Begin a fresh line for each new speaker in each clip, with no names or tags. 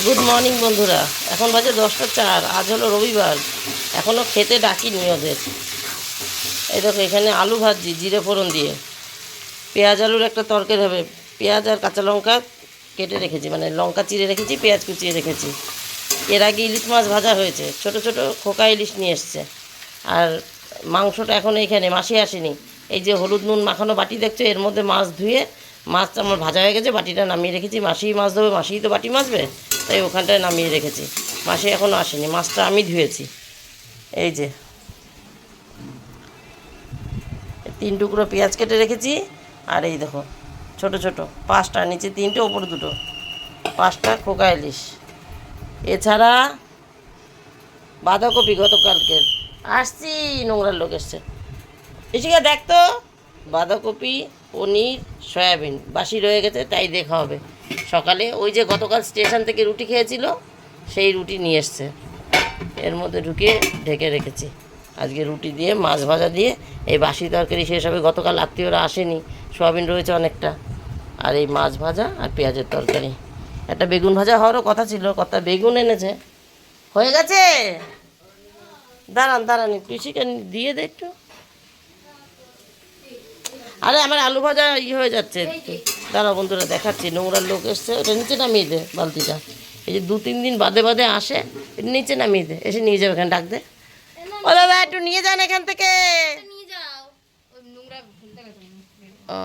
Good morning বন্ধুরা। এখন বাজে 10টা 4। আজ হলো রবিবার, এখনও খেতে ডাকিনি ওদের। এই দেখো এখানে আলু ভাজি জিরে ফোড়ন দিয়ে, পেঁয়াজ আলুর একটা তরকারি হবে। পেঁয়াজ আর কাঁচা লঙ্কা কেটে রেখেছি, মানে লঙ্কা চিড়ে রেখেছি, পেঁয়াজ কুচিয়ে রেখেছি। এর আগে ইলিশ মাছ ভাজা হয়েছে, ছোট ছোট খোকা ইলিশ নিয়ে এসছে। আর মাংসটা এখন এইখানে, মাসি আসেনি। এই যে হলুদ নুন মাখানো বাটি দেখছো, এর মধ্যে মাছ ধুয়ে, মাছটা আমার ভাজা হয়ে গেছে, বাটিটা নামিয়ে রেখেছি। মাসিই মাছ ধোবে, মাসিই তো বাটি মাজবে, তাই ওখানটায় নামিয়ে রেখেছি। মাসি এখনও আসেনি, মাছটা আমি ধুয়েছি। এই যে 3 টুকরো পেঁয়াজ কেটে রেখেছি। আর এই দেখো ছোট ছোট 5টা, নিচে 3টে, ওপরে 2টো, 5টা খোকা ইলিশ। এছাড়া বাঁধাকপি গতকালকের, আসছি, নোংরার লোক এসছে। এসিকা দেখ তো, বাঁধাকপি, পনির, সয়াবিন বাসি রয়ে গেছে, তাই দেখা হবে সকালে। ওই যে গতকাল স্টেশন থেকে রুটি খেয়েছিল, সেই রুটি নিয়ে এসছে, এর মধ্যে ঢুকিয়ে ঢেকে রেখেছি। আজকে রুটি দিয়ে মাছ ভাজা দিয়ে এই বাসি তরকারি শেষ হবে। গতকাল আত্মীয়রা আসেনি, সয়াবিন রয়েছে অনেকটা। আর এই মাছ ভাজা আর পেঁয়াজের তরকারি, একটা বেগুন ভাজা হওয়ারও কথা ছিল, কথা বেগুন এনেছে। হয়ে গেছে, দাঁড়ান দাঁড়ান, পিসিকে দিয়ে দে একটু। আরে আমার আলু ভাজা হয়ে যাচ্ছে। দাঁড়াও বন্ধুরা, দেখাচ্ছি। নোংরার লোক এসছে, ওটা নিচে নামিয়ে দে বালতিটা। এই যে 2-3 দিন বাদে বাদে আসে, এটা নিচে নামিয়ে দে, এসে নিয়ে যাবে, এখানে ডাক দে। ও দাদা একটু নিয়ে যান এখান থেকে। ও,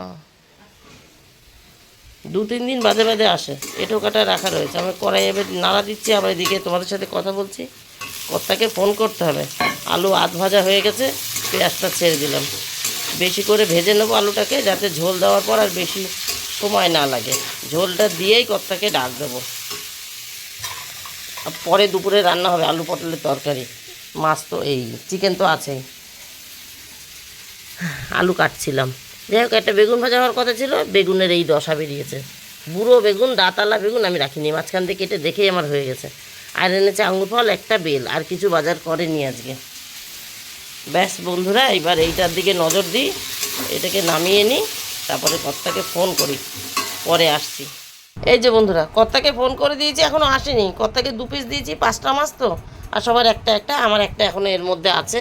2-3 দিন বাদে বাদে আসে, এঁটো কাটা রাখা রয়েছে। আমি কড়াই এবার নাড়া দিচ্ছি, আবার এদিকে তোমাদের সাথে কথা বলছি। কর্তাকে ফোন করতে হবে। আলু আধ ভাজা হয়ে গেছে, পেঁয়াজটা ছেড়ে দিলাম। বেশি করে ভেজে নেবো আলুটাকে, যাতে ঝোল দেওয়ার পর আর বেশি সময় না লাগে। ঝোলটা দিয়েই কর্তাকে ডাক দেবো। পরে দুপুরে রান্না হবে আলু পটলের তরকারি। মাছ তো, এই চিকেন তো আছেই। আলু কাটছিলাম। যাই হোক, একটা বেগুন ভাজা হওয়ার কথা ছিল, বেগুনের এই দশা বেরিয়েছে। বুড়ো বেগুন, দাঁতালা বেগুন আমি রাখিনি, মাঝখান দিয়ে কেটে দেখেই আমার হয়ে গেছে। আর এনেছে আঙুর ফল, একটা বেল, আর কিছু বাজার করেনি আজকে। ব্যাস বন্ধুরা, এবার এইটার দিকে নজর দিই, এটাকে নামিয়ে নিই, তারপরে কর্তাকে ফোন করি, পরে আসছি। এই যে বন্ধুরা, কর্তাকে ফোন করে দিয়েছি, এখনও আসেনি। কর্তাকে 2 পিস দিয়েছি, 5টা মাছ তো, আর সবার একটা একটা, আমার একটা এখনও এর মধ্যে আছে।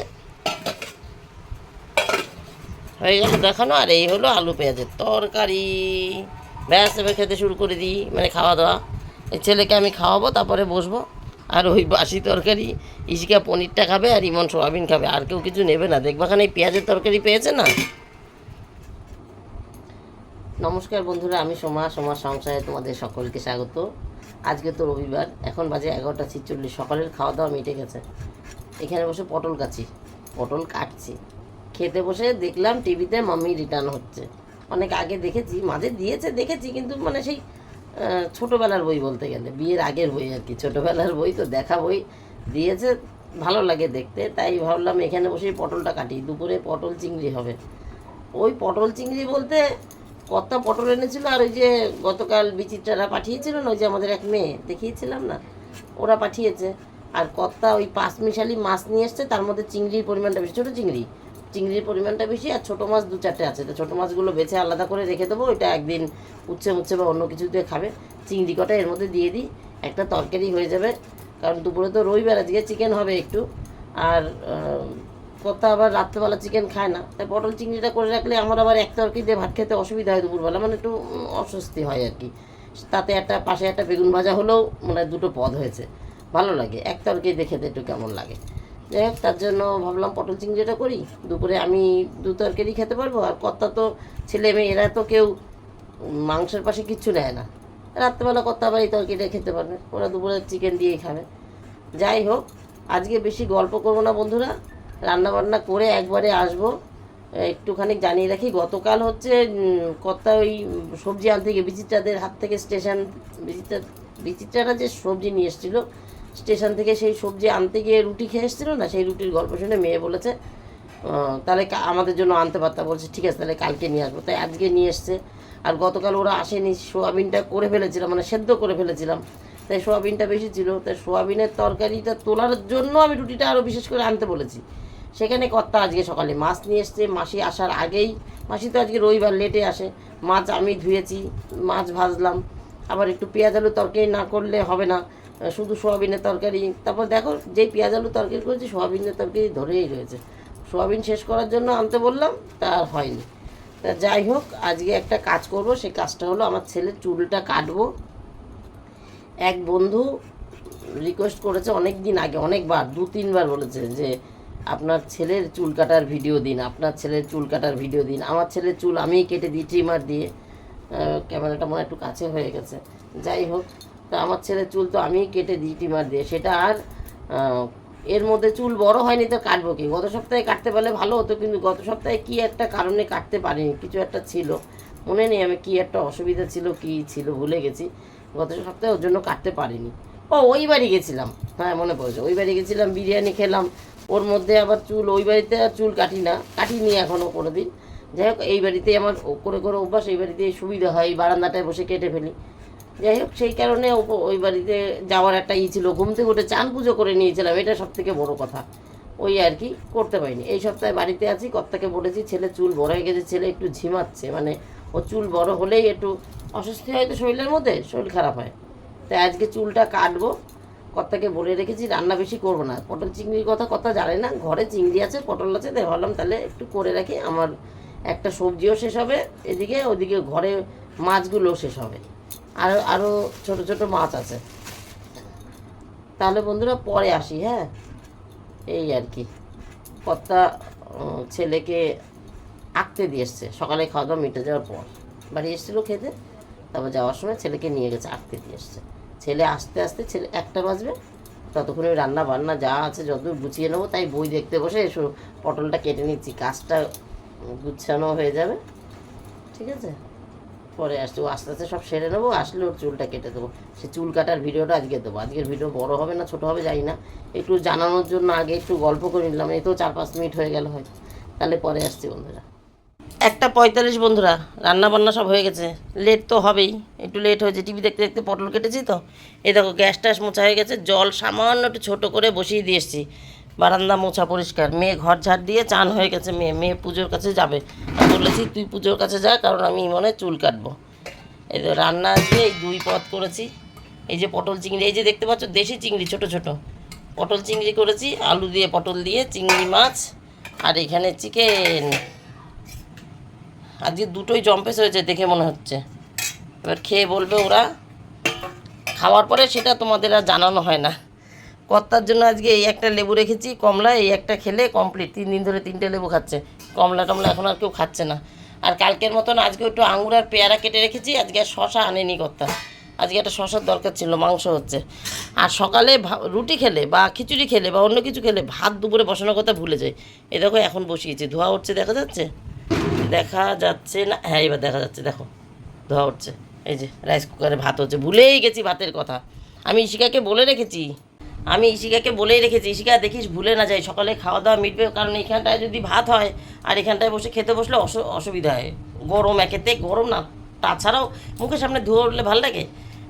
হয়ে গেল দেখানো। আর এই হলো আলু পেঁয়াজের তরকারি। ব্যাস, এবার খেতে শুরু করে দিই, মানে খাওয়া দাওয়া। এই ছেলেকে আমি খাওয়াবো, তারপরে বসবো। আর ওই বাসি তরকারি ইশিকা পনিরটা খাবে, আর ইমন সোয়াবিন খাবে, আর কেউ কিছু নেবে না। দেখবাখানে এই পেঁয়াজের তরকারি পেয়েছে না। নমস্কার বন্ধুরা, আমি সোমা, সোমার সংসারে তোমাদের সকলকে স্বাগত। আজকে তো রবিবার, এখন বাজে 11টা 46। সকালের খাওয়া দাওয়া মিটে গেছে। এখানে বসে পটল কাটছি। খেতে বসে দেখলাম টিভিতে মাম্মি রিটার্ন হচ্ছে। অনেক আগে দেখেছি, মাঝে দিয়েছে দেখেছি, কিন্তু মানে সেই ছোটোবেলার বই বলতে গেলে, বিয়ের আগের বই আর কি। ছোটোবেলার বই তো, দেখা বই দিয়েছে, ভালো লাগে দেখতে। তাই ভাবলাম এখানে বসে পটলটা কাটি। দুপুরে পটল চিংড়ি হবে। ওই পটল চিংড়ি বলতে, কর্তা পটল এনেছিল, আর ওই যে গতকাল বিচিত্রারা পাঠিয়েছিল না, ওই যে আমাদের এক মেয়ে দেখিয়েছিলাম না, ওরা পাঠিয়েছে। আর কর্তা ওই 5 মিশালি মাছ নিয়ে এসছে, তার মধ্যে চিংড়ির পরিমাণটা বেশি, ছোটো চিংড়ির পরিমাণটা বেশি, আর ছোটো মাছ 2-4টে আছে। তো ছোটো মাছগুলো বেছে আলাদা করে রেখে দেবো, ওইটা একদিন উচ্ছে বা অন্য কিছু দিয়ে খাবে। চিংড়ি কটা এর মধ্যে দিয়ে দিই, একটা তরকারি হয়ে যাবে। কারণ দুপুরে তো রবিবার, আজকে চিকেন হবে একটু। আর কর্তা আবার রাত্রেবেলা চিকেন খায় না, তাই পটল চিংড়িটা করে রাখলে আমার আবার এক তরকারি দিয়ে ভাত খেতে অসুবিধা হয় দুপুরবেলা, মানে একটু অস্বস্তি হয় আর কি। তাতে একটা পাশে একটা বেগুন ভাজা হলেও মানে 2টো পদ হয়েছে, ভালো লাগে। এক তরকারি দিয়ে খেতে একটু কেমন লাগে। যাই হোক, তার জন্য ভাবলাম পটল চিংড়িটা করি। দুপুরে আমি 2 তরকারি খেতে পারবো, আর কর্তা তো, ছেলে মেয়ে এরা তো কেউ মাংসের পাশে কিচ্ছু নেয় না। রাত্রেবেলা কর্তা আবার এই তরকারিটা খেতে পারবে, ওরা দুপুরে চিকেন দিয়েই খাবে। যাই হোক, আজকে বেশি গল্প করবো না বন্ধুরা, রান্নাবান্না করে একবারে আসবো। একটুখানি জানিয়ে রাখি, গতকাল হচ্ছে কর্তা ওই সবজি আনতে গিয়ে বিচিত্রাদের হাত থেকে বিচিত্রারা যে সবজি নিয়ে এসেছিলো স্টেশন থেকে, সেই সবজি আনতে গিয়ে রুটি খেয়ে এসেছিলো না, সেই রুটির গল্প শুনে মেয়ে বলেছে তাহলে আমাদের জন্য আনতে পারতাম। বলছে ঠিক আছে, তাহলে কালকে নিয়ে আসবো। তাই আজকে নিয়ে এসছে। আর গতকাল ওরা আসেনি, সোয়াবিনটা করে ফেলেছিলাম, মানে সেদ্ধ করে ফেলেছিলাম, তাই সোয়াবিনটা বেশি ছিল। তাই সোয়াবিনের তরকারিটা তোলার জন্য আমি রুটিটা আরও বিশেষ করে আনতে বলেছি। সেখানে কর্তা আজকে সকালে মাছ নিয়ে এসছে, মাসি আসার আগেই। মাসি তো আজকে রবিবার লেটে আসে। মাছ আমি ধুয়েছি, মাছ ভাজলাম। আবার একটু পেঁয়াজ আলু তরকারি না করলে হবে না, শুধু সোয়াবিনের তরকারি। তারপর দেখো যেই পেঁয়াজ আলু তরকারি করেছি সোয়াবিনের তরকারি ধরেই রয়েছে। সোয়াবিন শেষ করার জন্য আনতে বললাম, তা আর হয়নি। তা যাই হোক, আজকে একটা কাজ করব, সেই কাজটা হলো আমার ছেলের চুলটা কাটবো। এক বন্ধু রিকোয়েস্ট করেছে অনেক দিন আগে, অনেকবার, 2-3 বার বলেছে যে আপনার ছেলের চুল কাটার ভিডিও দিন, আপনার ছেলের চুল কাটার ভিডিও দিন। আমার ছেলের চুল আমিই কেটে দিই ট্রিমার দিয়ে। ক্যামেরাটা মনে একটু কাছে হয়ে গেছে, যাই হোক। তা আমার ছেলের চুল তো আমিই কেটে দিই ট্রিমার দিয়ে, সেটা আর এর মধ্যে চুল বড় হয়নি তো কাটবো কি। গত সপ্তাহে কাটতে পারলে ভালো হতো, কিন্তু গত সপ্তাহে কী একটা কারণে কাটতে পারিনি, কিছু একটা ছিল, মনে নেই আমি কী একটা অসুবিধা ছিল, কী ছিল ভুলে গেছি। গত সপ্তাহে ওর জন্য কাটতে পারিনি। ওই বাড়ি গেছিলাম, হ্যাঁ মনে পড়েছে, ওই বাড়ি গেছিলাম, বিরিয়ানি খেলাম, ওর মধ্যে আবার চুল, ওই বাড়িতে আর চুল কাটিনি এখনও কোনো দিন। যাই হোক, এই বাড়িতেই আমার করে করে অভ্যাস, এই বাড়িতে সুবিধা হয়, এই বারান্দাটায় বসে কেটে ফেলি। যাই হোক, সেই কারণে ওই বাড়িতে যাওয়ার একটা ছিল, ঘুম থেকে উঠে চান পুজো করে নিয়েছিলাম, এটা সব থেকে বড়ো কথা। ওই আর কি করতে পারিনি। এই সপ্তাহে বাড়িতে আছি, কর্তাকে বলেছি ছেলে চুল বড় হয়ে গেছে, ছেলে একটু ঝিমাচ্ছে, মানে ও চুল বড় হলেই একটু অস্বস্তি হয় তো শরীরের মধ্যে, শরীর খারাপ হয়। তাই আজকে চুলটা কাটবো, কর্তাকে বলে রেখেছি রান্না বেশি করবো না। পটল চিংড়ির কথা জানে না, ঘরে চিংড়ি আছে, পটল আছে, তাই ভাবলাম তাহলে একটু করে রাখি, আমার একটা সবজিও শেষ হবে এদিকে, ওদিকে ঘরে মাছগুলোও শেষ হবে, আরও ছোট ছোট মাছ আছে। তাহলে বন্ধুরা পরে আসি, হ্যাঁ এই আর কি। কর্তা ছেলেকে আঁকতে দিয়ে এসছে, সকালে খাওয়া দাওয়া মিটে যাওয়ার পর বাড়ি এসেছিলো খেতে, তারপর যাওয়ার সময় ছেলেকে নিয়ে গেছে আঁকতে দিয়ে এসছে। ছেলে আস্তে আস্তে ছেলে 1টা বাজবে, ততক্ষণে রান্না বান্না যা আছে যতদূর গুছিয়ে নেবো। তাই বই দেখতে বসে এসো পটলটা কেটে নিচ্ছি, কাজটা গুছানো হয়ে যাবে, ঠিক আছে। পরে আসছে, ও আস্তে আস্তে সব সেরে নেবো, আসলে ওর চুলটা কেটে দেবো। সে চুল কাটার ভিডিওটা আজকে দেবো। আজকের ভিডিও বড় হবে না ছোট হবে জানি না, একটু জানানোর জন্য আগে একটু গল্প করে নিলাম, এই তো 4-5 মিনিট হয়ে গেল হয়। তাহলে পরে আসছি বন্ধুরা। 1:45 বন্ধুরা, রান্না বান্না সব হয়ে গেছে, লেট তো হবেই, একটু লেট হয়েছে, টিভি দেখতে দেখতে পটল কেটেছি তো। এই দেখো গ্যাস ট্যাস মোছা হয়ে গেছে, জল সামান্য একটু ছোটো করে বসিয়ে দিয়ে এসেছি, বারান্দা মোছা পরিষ্কার। মেয়ে ঘর ঝাড় দিয়ে চান হয়ে গেছে, মেয়ে পুজোর কাছে যাবে, বলেছি তুই পুজোর কাছে যা, কারণ আমি মনে চুল কাটবো। এই তো রান্না আজকে এই 2 পদ করেছি। এই যে পটল চিংড়ি, এই যে দেখতে পাচ্ছ দেশি চিংড়ি, ছোট ছোট পটল চিংড়ি করেছি, আলু দিয়ে পটল দিয়ে, চিংড়ি মাছ, আর এখানে চিকেন। আজকে দুটোই জম্পেস হয়েছে দেখে মনে হচ্ছে। এবার খেয়ে বলবে ওরা, খাওয়ার পরে সেটা তোমাদের আর জানানো হয় না। কর্তার জন্য আজকে এই একটা লেবু রেখেছি, কমলা, এই একটা খেলে কমপ্লিট, 3 দিন ধরে 3টে লেবু খাচ্ছে। কমলা টমলা এখন আর কেউ খাচ্ছে না। আর কালকের মতন আজকে একটু আঙুর আর পেয়ারা কেটে রেখেছি, আজকে আর শশা আনেনি কর্তা, আজকে একটা শশার দরকার ছিল, মাংস হচ্ছে। আর সকালে রুটি খেলে বা খিচুড়ি খেলে বা অন্য কিছু খেলে ভাত দুপুরে বসানোর কথা ভুলে যায়। এই দেখো এখন বসিয়েছি, ধোয়া উঠছে, দেখা যাচ্ছে, দেখা যাচ্ছে না, হ্যাঁ এবার দেখা যাচ্ছে, দেখো ধোয়া উঠছে। এই যে রাইস কুকারে ভাত হচ্ছে, ভুলেই গেছি ভাতের কথা। আমি ইশিকাকে বলে রেখেছি, ইশিকা দেখিস ভুলে না যাই, সকালে খাওয়া দাওয়া মিটবে, কারণ এখানটায় যদি ভাত হয় আর এখানটায় বসে খেতে বসলে অসুবিধা হয়, গরম, একেতে গরম না, তাছাড়াও মুখের সামনে ধোয়া উঠলে ভালো লাগে।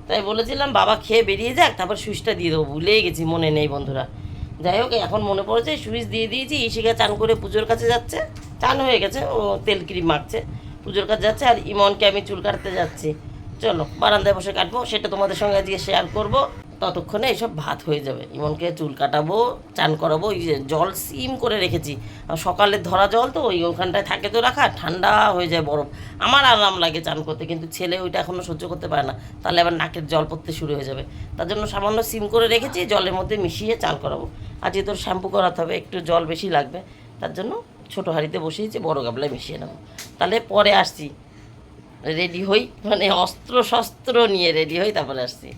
তাই বলেছিলাম বাবা খেয়ে বেরিয়ে যাক, তারপর সুইচটা দিয়ে দেবো, ভুলেই গেছি, মনে নেই বন্ধুরা। যাই হোক এখন মনে পড়েছে, সুইচ দিয়ে দিয়েছি। ইশিকা চান করে পুজোর কাছে যাচ্ছে, চান হয়ে গেছে, ও তেল ক্রিম মাখছে, পুজোর কাছে যাচ্ছে। আর ইমনকে আমি চুল কাটতে যাচ্ছি, চলো বারান্দায় বসে কাটবো, সেটা তোমাদের সঙ্গে আজকে শেয়ার করবো। ততক্ষণে এইসব ভাত হয়ে যাবে, ইমনকে চুল কাটাবো, চান করাবো। ওই যে জল সিম করে রেখেছি, সকালে ধরা জল তো ওখানটায় থাকে তো রাখা, ঠান্ডা হয়ে যায় বরফ, আমার আরাম লাগে চান করতে, কিন্তু ছেলে ওইটা এখনও সহ্য করতে পারে না, তাহলে আবার নাকের জল পড়তে শুরু হয়ে যাবে। তার জন্য সামান্য সিম করে রেখেছি, জলের মধ্যে মিশিয়ে চান করাবো। আজকে তোর শ্যাম্পু করাতে হবে, একটু জল বেশি লাগবে, তার জন্য ছোটো হাঁড়িতে বসিয়েছি, বড় গাবলায় মিশিয়ে নেবো। তাহলে পরে আসছি, রেডি হই, মানে অস্ত্র শস্ত্র নিয়ে রেডি হই, তারপরে আসছি।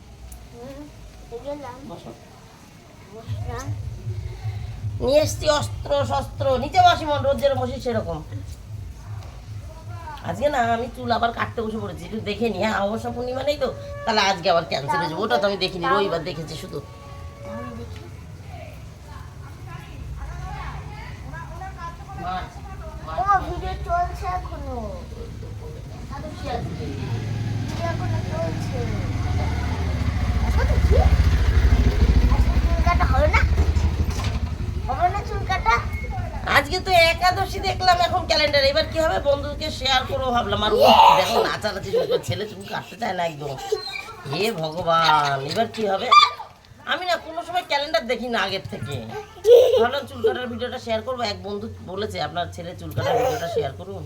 নিয়ে এসছি অস্ত্র শস্ত্র, নিচে বসি মন, রোজ যেরকম বসি সেরকম। আজকে না আমি চুল আবার কাটতে বসে পড়েছি, একটু দেখে নি। হ্যাঁ অবশ্য পূর্ণিমা নেই তো, তাহলে আজকে আবার ক্যান্সেল হয়ে যাবে, ওটা তো আমি দেখিনি, রবিবার দেখেছি শুধু।
ভিডিও চলছে এখনো,
আজকে তো একাদশী দেখলাম এখন ক্যালেন্ডার, এবার কি হবে বন্ধুকে শেয়ার করবো ভাবলাম। আর দেখো নাচানাচি, ছেলে চুল কাটতে চায় না একদম, হে ভগবান, এবার কি হবে। আমি না কোনো সময় ক্যালেন্ডার দেখি না আগের থেকে। ভাবলাম চুল কাটার ভিডিওটা শেয়ার করবো, এক বন্ধু বলেছে আপনার ছেলে চুল কাটার ভিডিওটা শেয়ার করুন।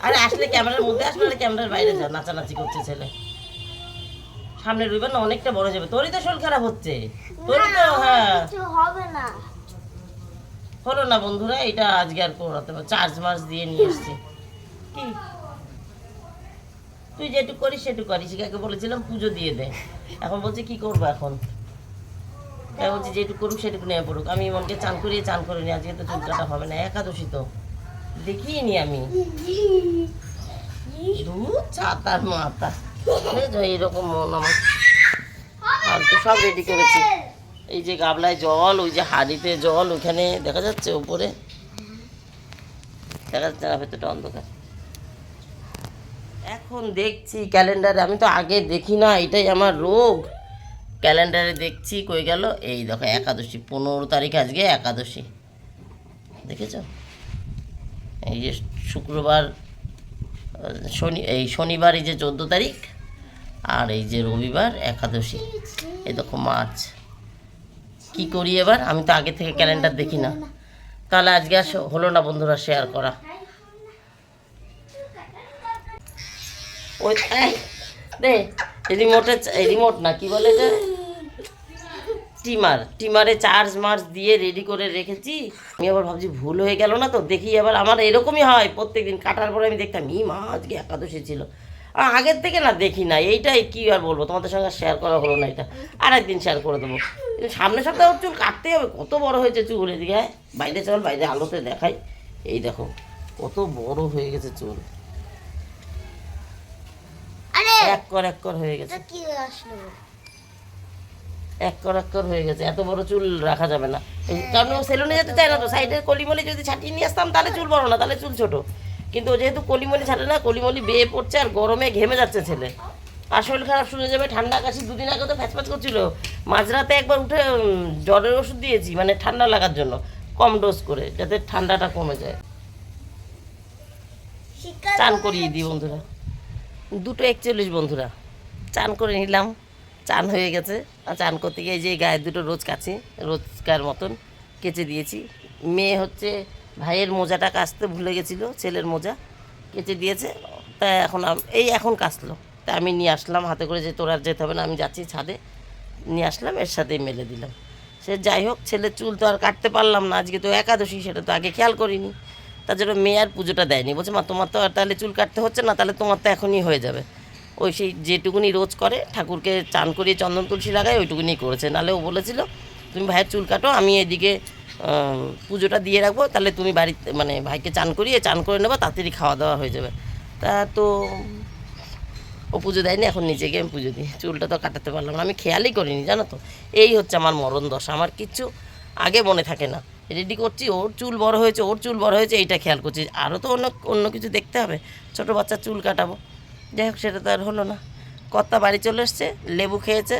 আরে আসলে ক্যামেরার মধ্যে আসলে ক্যামেরার বাইরে যাও, নাচানাচি করছে ছেলে। সামনে রবিবার না অনেকটা বড় যাবে, তোরই তো শরীর খারাপ হচ্ছে, তোরই তো। হ্যাঁ
কিছু হবে না।
হলো না বন্ধুরা, এটা আজকে আর করাতে পারবো, চার্জ মার্জ দিয়ে নিয়ে এসছি। কি তুই যেটুকু করিস সেটুকু করিস, কাকে বলেছিলাম পুজো দিয়ে দে, এখন বলছে কি করবো এখন, তাই বলছি যেটুকু করুক সেটুকু নিয়ে পড়ুক। আমি মনকে চান করিয়ে চান করে নি, আজকে তো চুল কাটা হবে না, একাদশী তো দেখিয়ে নি আমি। ছাতার মাথা এইরকম মন আমার। আর তো সব রেডি করেছি, এই যে গাবলায় জল, ওই যে হাঁড়িতে জল, ওইখানে দেখা যাচ্ছে উপরে, দেখা যাচ্ছে না, ভেতরটা অন্ধকার। এখন দেখছি ক্যালেন্ডারে, আমি তো আগে দেখি না, এটাই আমার রোগ। ক্যালেন্ডারে দেখছি কই গেল, এই দেখো একাদশী, 15 তারিখ আজকে একাদশী, দেখেছ? এই যে শুক্রবার, শনিবার এই যে 14 তারিখ, আর এই যে রবিবার একাদশী। এই দেখো মার্চ। কি করি এবার, আমি তো আগে থেকে ক্যালেন্ডার দেখি না, তাহলে আজকে আর হলো না বন্ধুরা শেয়ার করা। ওই দে রিমোটে, রিমোট না কি বলে যে টিমারে চার্জ মার্জ দিয়ে রেডি করে রেখেছি। আমি আবার ভাবছি ভুল হয়ে গেল না তো, দেখি আবার আমার এরকমই হয় প্রত্যেকদিন কাটার পরে আমি দেখতাম মা আজকে একাদশী ছিল, আর আগের থেকে না দেখি না। এইটাই কি আর বলবো, তোমাদের সঙ্গে শেয়ার করা হলো না, এটা আর একদিন শেয়ার করে দেবো। সামনে সপ্তাহে ওর চুল কাটতে হবে, কত বড় হয়েছে চুল, এদিকে বাইরে চল, বাইরে আলোতে দেখাই, এই দেখো কত বড় হয়ে গেছে চুল,
আরে
এক কর হয়ে গেছে,
কি আসলো?
এক কর হয়ে গেছে, এত বড় চুল রাখা যাবে না, কারণ ও সেলুনে যেতে চায় না তো। সাইডের কলিমলি যদি ছাটিয়ে নিয়ে আসতাম তাহলে চুল বড় না, তাহলে চুল ছোট, কিন্তু ও যেহেতু কলিমলি ছাটে না, কলিমলি বেয়ে পড়ছে, আর গরমে ঘেমে যাচ্ছে ছেলে, আর শরীর খারাপ শুনে যাবে, ঠান্ডা কাশি। দুদিন আগে তো ফ্যাচফ্যাচ করছিল, মাঝরাতে একবার উঠে জ্বরের ওষুধ দিয়েছি, মানে ঠান্ডা লাগার জন্য, কম ডোজ করে, যাতে ঠান্ডাটা কমে যায়। চান করিয়ে দিই বন্ধুরা, 2:41 বন্ধুরা, চান করে নিলাম, চান হয়ে গেছে। আর চান করতে গিয়ে যে গায়ে দুটো রোজ কাছি, রোজকার মতন কেচে দিয়েছি। মেয়ে হচ্ছে ভাইয়ের মোজাটা কাচতে ভুলে গেছিলো, ছেলের মোজা কেচে দিয়েছে, তাই এখন এখন কাচলো, তাই আমি নিয়ে আসলাম হাতে করে, যে তোর আর যেতে হবে না, আমি যাচ্ছি ছাদে, নিয়ে আসলাম, এর সাথেই মেলে দিলাম। সে যাই হোক, ছেলের চুল তো আর কাটতে পারলাম না, আজকে তো একাদশী, সেটা তো আগে খেয়াল করিনি, তার জন্য মেয়ে আর পুজোটা দেয়নি। বলছে মা তোমার তো আর তাহলে চুল কাটতে হচ্ছে না, তাহলে তোমার তো এখনই হয়ে যাবে। ওই সেই যেটুকুনি রোজ করে ঠাকুরকে চান করিয়ে চন্দন তুলসী লাগায়, ওইটুকুনি করেছে। নাহলে ও বলেছিল তুমি ভাইয়ের চুল কাটো, আমি এদিকে পুজোটা দিয়ে রাখবো, তাহলে তুমি বাড়িতে মানে ভাইকে চান করে নেবো, তাড়াতাড়ি খাওয়া দাওয়া হয়ে যাবে। তা তো ও পুজো দেয়নি, এখন নিচে গিয়ে আমি পুজো দিই, চুলটা তো কাটাতে পারলাম না, আমি খেয়ালই করিনি, জানো তো। এই হচ্ছে আমার মরণ দশা, আমার কিচ্ছু আগে মনে থাকে না, রেডি করছি, ওর চুল বড় হয়েছে, এইটা খেয়াল করছি, আরও তো অন্য কিছু দেখতে হবে, ছোটো বাচ্চার চুল কাটাবো। যাই হোক, সেটা তো আর হলো না। কর্তা বাড়ি চলে এসছে, লেবু খেয়েছে,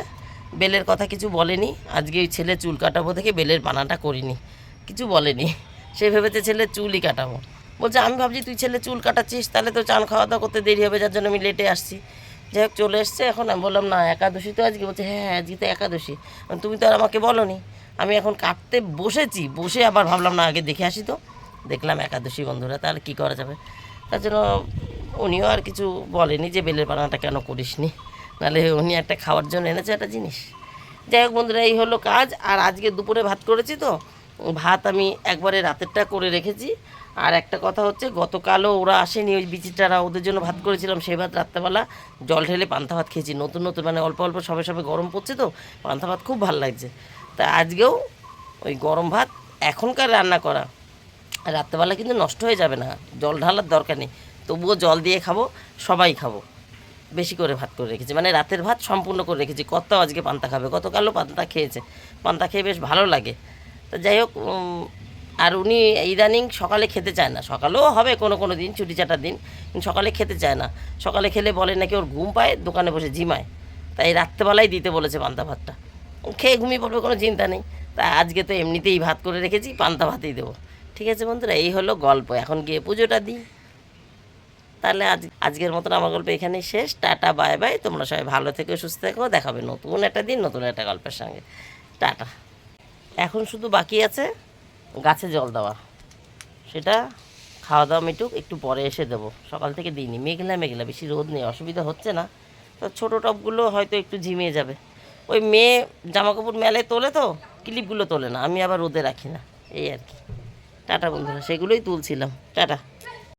বেলের কথা কিছু বলেনি। আজকে ওই ছেলে চুল কাটাবো থেকে বেলের বানাটা করিনি, কিছু বলেনি, সে ভেবেছে ছেলে চুলই কাটাবো। বলছে আমি ভাবছি তুই ছেলে চুল কাটাচ্ছিস, তাহলে তো চান খাওয়া দাওয়া করতে দেরি হবে, যার জন্য আমি লেটে আসছি। যাই হোক, চলে এসছে। এখন আমি বললাম না একাদশী তো আজকে, বলছে হ্যাঁ আজকে তো একাদশী, তুমি তো আর আমাকে বলোনি। আমি এখন কাটতে বসেছি, বসে আবার ভাবলাম না আগে দেখে আসি, তো দেখলাম একাদশী বন্ধুরা, তাহলে কী করা যাবে। তার জন্য উনিও আর কিছু বলেনি যে বেলের বানাটা কেন করিসনি, নাহলে উনি একটা খাওয়ার জন্য এনেছে একটা জিনিস। যাই হোক বন্ধুরা, এই হলো কাজ। আর আজকে দুপুরে ভাত করেছি, তো ভাত আমি একবারে রাতেরটা করে রেখেছি। আর একটা কথা হচ্ছে, গতকালও ওরা আসেনি, ওই বিচিটারা, ওদের জন্য ভাত করেছিলাম, সেই ভাত রাত্রেবেলা জল ঢেলে পান্তা ভাত খেয়েছি, নতুন মানে অল্প অল্প সবে গরম পড়ছে, তো পান্তা ভাত খুব ভালো লাগছে। তা আজকেও ওই গরম ভাত এখনকার রান্না করা, রাত্রেবেলা কিন্তু নষ্ট হয়ে যাবে না, জল ঢালার দরকার নেই, তবুও জল দিয়ে খাবো, সবাই খাবো। বেশি করে ভাত করে রেখেছি, মানে রাতের ভাত সম্পূর্ণ করে রেখেছি। কর্তাও আজকে পান্তা খাবে, গতকালও পান্তা খেয়েছে, পান্তা খেয়ে বেশ ভালো লাগে। তো যাই হোক, আর উনি ইদানিং সকালে খেতে চায় না, সকালেও হবে কোনো দিন ছুটি চাটার দিন, কিন্তু সকালে খেতে চায় না। সকালে খেলে বলে নাকি ওর ঘুম পায়, দোকানে বসে ঝিমায়, তাই রাত্রেবেলায় দিতে বলেছে পান্তা ভাতটা, খেয়ে ঘুমিয়ে পড়বে, কোনো চিন্তা নেই। তা আজকে তো এমনিতেই ভাত করে রেখেছি, পান্তা ভাতেই দেবো। ঠিক আছে বন্ধুরা, এই হলো গল্প। এখন গিয়ে পুজোটা দিই। তাহলে আজকের মতন আমার গল্প এখানেই শেষ। Tata, bye bye. তোমরা সবাই ভালো থেকো, সুস্থ থেকো। দেখাবে নতুন একটা দিন, নতুন একটা গল্পের সঙ্গে। টাটা। এখন শুধু বাকি আছে গাছে জল দেওয়া, সেটা খাওয়া দাওয়া মিটুক, একটু পরে এসে দেবো। সকাল থেকে দিইনি, মেঘলা মেঘলা, বেশি রোদ নেই, অসুবিধা হচ্ছে না। তো ছোটো টবগুলো হয়তো একটু ঝিমিয়ে যাবে। ওই মেয়ে জামা কাপড় মেলে তোলে, তো ক্লিপগুলো তোলে না, আমি আবার রোদে রাখি না, এই আর কি। টাটা বন্ধুরা, সেগুলোই তুলছিলাম। টাটা।